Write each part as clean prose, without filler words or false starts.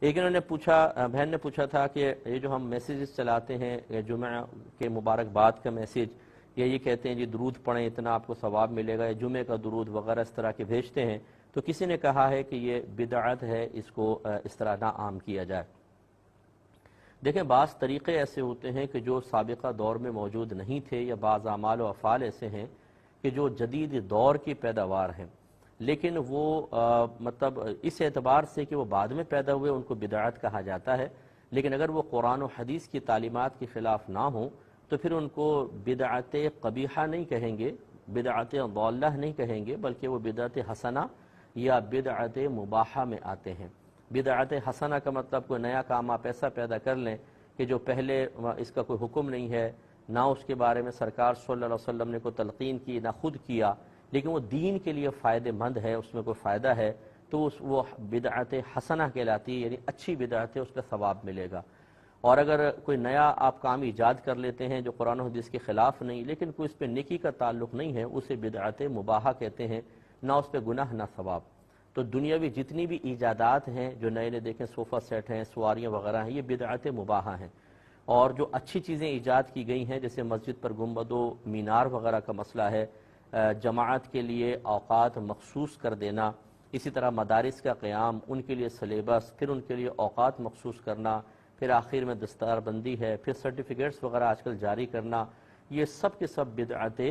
ایک انہوں نے پوچھا، بہن نے پوچھا تھا کہ یہ جو ہم میسیجز چلاتے ہیں جمعہ کے مبارکباد کا میسیج، یہ کہتے ہیں جی درود پڑھیں اتنا آپ کو ثواب ملے گا، یا جمعے کا درود وغیرہ اس طرح کے بھیجتے ہیں، تو کسی نے کہا ہے کہ یہ بدعت ہے، اس کو اس طرح نہ عام کیا جائے۔ دیکھیں بعض طریقے ایسے ہوتے ہیں کہ جو سابقہ دور میں موجود نہیں تھے، یا بعض اعمال و افعال ایسے ہیں کہ جو جدید دور کی پیداوار ہیں، لیکن وہ مطلب اس اعتبار سے کہ وہ بعد میں پیدا ہوئے ان کو بدعت کہا جاتا ہے، لیکن اگر وہ قرآن و حدیث کی تعلیمات کے خلاف نہ ہوں تو پھر ان کو بدعت قبیحہ نہیں کہیں گے، بدعت ضالہ نہیں کہیں گے، بلکہ وہ بدعت حسنہ یا بدعت مباحہ میں آتے ہیں۔ بدعت حسنہ کا مطلب کوئی نیا کام آپ ایسا پیدا کر لیں کہ جو پہلے اس کا کوئی حکم نہیں ہے، نہ اس کے بارے میں سرکار صلی اللہ علیہ وسلم نے کوئی تلقین کی، نہ خود کیا، لیکن وہ دین کے لیے فائدہ مند ہے، اس میں کوئی فائدہ ہے، تو وہ بدعت حسنہ کہلاتی ہے، یعنی اچھی بدعت ہے، اس کا ثواب ملے گا۔ اور اگر کوئی نیا آپ کام ایجاد کر لیتے ہیں جو قرآن و حدیث کے خلاف نہیں، لیکن کوئی اس پہ نیکی کا تعلق نہیں ہے، اسے بدعت مباحہ کہتے ہیں، نہ اس پہ گناہ نہ ثواب۔ تو دنیاوی جتنی بھی ایجادات ہیں جو نئے نئے دیکھیں صوفہ سیٹ ہیں، سواریاں وغیرہ ہیں، یہ بدعت مباحہ ہیں۔ اور جو اچھی چیزیں ایجاد کی گئی ہیں جیسے مسجد پر گنبد و مینار وغیرہ کا مسئلہ ہے، جماعت کے لیے اوقات مخصوص کر دینا، اسی طرح مدارس کا قیام، ان کے لیے سلیبس، پھر ان کے لیے اوقات مخصوص کرنا، پھر آخر میں دستار بندی ہے، پھر سرٹیفکیٹس وغیرہ آج کل جاری کرنا، یہ سب کے سب بدعت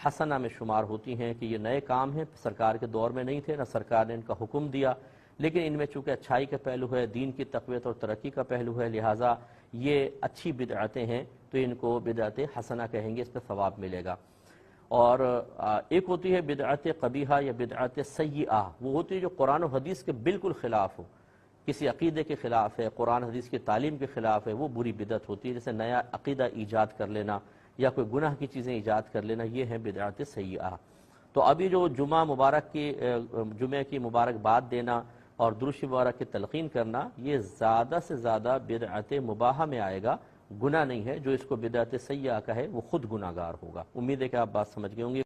حسنہ میں شمار ہوتی ہیں کہ یہ نئے کام ہیں، سرکار کے دور میں نہیں تھے، نہ سرکار نے ان کا حکم دیا، لیکن ان میں چونکہ اچھائی کا پہلو ہے، دین کی تقویت اور ترقی کا پہلو ہے، لہٰذا یہ اچھی بدعتیں ہیں تو ان کو بدعت حسنہ کہیں گے، اس پہ ثواب ملے گا۔ اور ایک ہوتی ہے بدعت قبیحہ یا بدعت سیئہ، وہ ہوتی ہے جو قرآن و حدیث کے بالکل خلاف ہو، کسی عقیدے کے خلاف ہے، قرآن حدیث کی تعلیم کے خلاف ہے، وہ بری بدعت ہوتی ہے، جیسے نیا عقیدہ ایجاد کر لینا یا کوئی گناہ کی چیزیں ایجاد کر لینا، یہ ہے بدعت سیئہ۔ تو ابھی جو جمعہ کی مبارکباد دینا اور درود مبارک کی تلقین کرنا، یہ زیادہ سے زیادہ بدعت مباحہ میں آئے گا، گناہ نہیں ہے۔ جو اس کو بدعت سیئہ کہے وہ خود گناہگار ہوگا۔ امید ہے کہ آپ بات سمجھ گئے ہوں گے۔